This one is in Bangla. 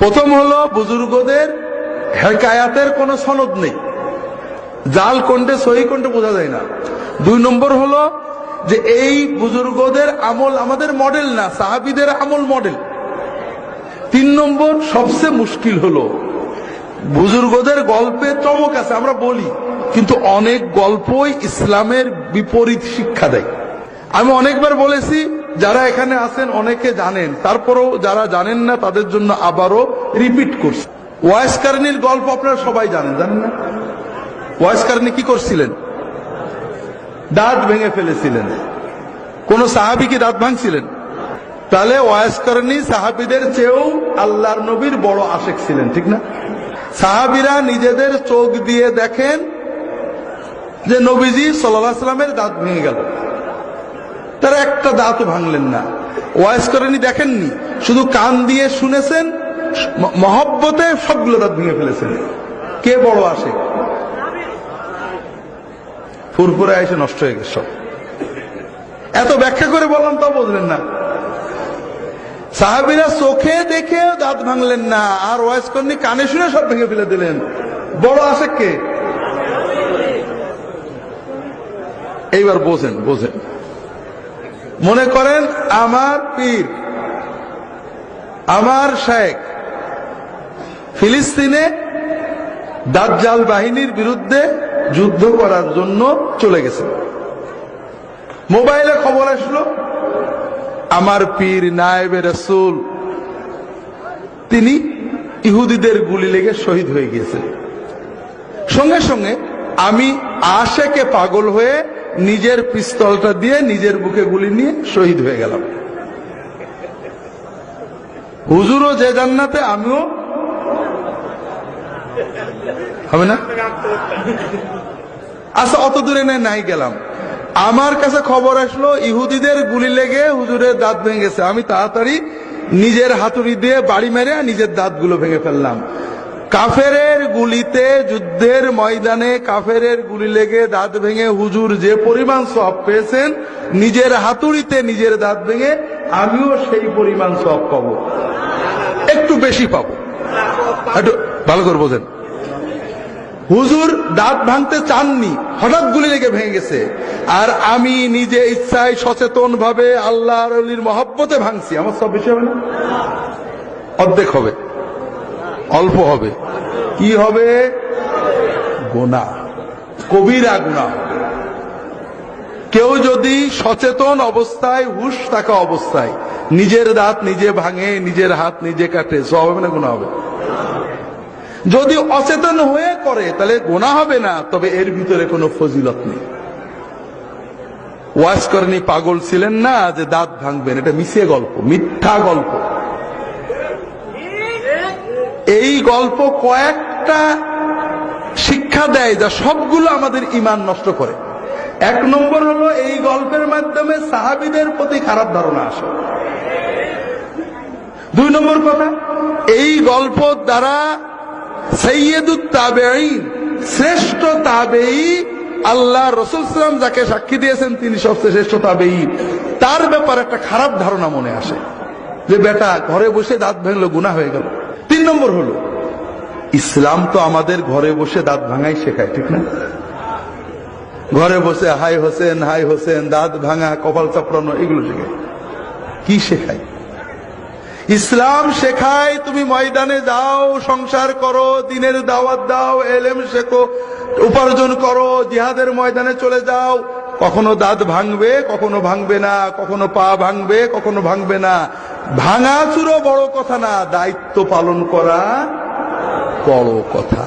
প্রথম হলো বুজুর্গদের হেকায়াতের কোনো সনদ নেই, জাল কোনটে সহি কোনটে বোঝা যায় না। 2 নম্বর হলো যে এই বুজুর্গদের আমল আমাদের মডেল না, সাহাবীদের আমল মডেল। 3 নম্বর সবচেয়ে মুশকিল হলো বুজুর্গদের গল্পে চমক আছে আমরা বলি, কিন্তু অনেক গল্পই ইসলামের বিপরীত শিক্ষা দেয়। আমি অনেকবার বলেছি, যারা এখানে আছেন অনেকে জানেন, তারপরেও যারা জানেন না তাদের জন্য আবারও রিপিট করছি। ওয়াইস কারনীর গল্প আপনারা সবাই জানেন, জানেন না? ওয়াইস কারনী কি করছিলেন? দাঁত ভেঙে ফেলেছিলেন। কোন সাহাবী কি দাঁত ভাঙছিলেন? তাহলে ওয়াইস কারনী সাহাবীদের চেয়েও আল্লাহর নবীর বড় আশেক ছিলেন, ঠিক না? সাহাবীরা নিজেদের চোখ দিয়ে দেখেন যে নবীজি সাল্লাল্লাহু আলাইহি ওয়াসাল্লামের দাঁত ভেঙে গেল, তারা একটা দাঁতও ভাঙলেন না। ওয়াইস কারনী দেখেননি, শুধু কান দিয়ে শুনেছেন, মহব্বতে সবগুলো দাঁত ভেঙে ফেলেছেন। কে বড় আশেক? ফুরফুরে এসে নষ্ট হয়ে গেছে সব। এত ব্যাখ্যা করে বললাম তাও বুঝলেন না। সাহাবীরা চোখে দেখে দাঁত ভাঙলেন না, আর ওয়াইস কারনী কানে শুনে সব ভেঙে ফেলে দিলেন। বড় আশেক কে? এইবার বোঝেন, বোঝেন। মনে করেন আমার পীর, আমার শেখ ফিলিস্তিনে দাজ্জাল বাহিনীর বিরুদ্ধে যুদ্ধ করার জন্য চলে গেছে। মোবাইলে খবর আসলো আমার পীর নায়েবে রাসূল তিনি ইহুদিদের গুলি লেগে শহীদ হয়ে গিয়েছেন। সঙ্গে সঙ্গে আমি আশেকে পাগল হয়ে নিজের পিস্তলটা দিয়ে নিজের বুকে গুলি নিয়ে শহীদ হয়ে গেলাম। হুজুরও যে জান্নাতে, আমিও হবে না? আচ্ছা, অত দূরে নাই গেলাম। আমার কাছে খবর আসলো ইহুদিদের গুলি লেগে হুজুরের দাঁত ভেঙে গেছে। আমি তাড়াতাড়ি নিজের হাতুড়ি দিয়ে বাড়ি মেরে নিজের দাঁতগুলো ভেঙে ফেললাম। কাফেরের গুলিতে, যুদ্ধের ময়দানে কাফেরের গুলি লেগে দাঁত ভেঙে হুজুর যে পরিমাণ সওয়াব পেয়েছেন, নিজের হাতুড়িতে নিজের দাঁত ভেঙে আমিও সেই পরিমাণ সওয়াব পাবো, একটু বেশি পাবো। একটু ভালো করে বোঝেন। হুজুর দাঁত ভাঙতে চাননি, হঠাৎ গুলি লেগে ভেঙে গেছে, আর আমি নিজে ইচ্ছায় সচেতন ভাবে আল্লাহর ওলির মহব্বতে ভাঙছি। আমার সব বেশি হবে না? অর্ধেক হবে, অল্প হবে। কি হবে? গুনাহ, কবিরা গুনাহ। কেউ যদি সচেতন অবস্থায়, হুশ থাকা অবস্থায় নিজের দাঁত নিজে ভাঙে, নিজের হাত নিজে কাটে, সওয়াব হবে না গুনাহ হবে? যদি অচেতন হয়ে করে তাহলে গুনাহ হবে না, তবে এর ভিতরে কোনো ফজিলত নেই। ওয়াইস কারনী পাগল ছিলেন না যে দাঁত ভাঙবেন, এটা মিছে গল্প, মিথ্যা গল্প। এই গল্প কয়েকটা শিক্ষা দেয় যা সবগুলো আমাদের ঈমান নষ্ট করে। 1 নম্বর হলো এই গল্পের মাধ্যমে সাহাবীদের প্রতি খারাপ ধারণা আসে। 2 নম্বর কথা, এই গল্প দ্বারা সাইয়্যিদুত তাবেঈন, শ্রেষ্ঠ তাবেঈ, আল্লাহ রাসূল সাল্লাল্লাহু আলাইহি ওয়াসাল্লাম যাকে সাক্ষী দিয়েছেন তিনি সবচেয়ে শ্রেষ্ঠ তাবেঈ, তার ব্যাপারে একটা খারাপ ধারণা মনে আসে যে বেটা ঘরে বসে দাঁত ভাঙলো, গুনাহ হয়ে গেল। 3 নম্বর হলো ইসলাম তো আমাদের ঘরে বসে দাঁত ভাঙাই শেখায়, ঠিক না? ঘরে বসে হাই হোসেন, হাই হোসেন, দাঁত ভাঙা, কপাল চাপড়ানো, এগুলো শেখায়। কি শেখায়? ইসলাম শেখায় তুমি ময়দানে যাও, সংসার করো, দ্বীনের দাওয়াত দাও, ইলম শেখো, উপার্জন করো, জিহাদের ময়দানে চলে যাও। কখনো দাঁত ভাঙবে, কখনো ভাঙবে না, কখনো পা ভাঙবে, কখনো ভাঙবে না। ভাঙাচুরো বড় কথা না, দায়িত্ব পালন করা বড় কথা।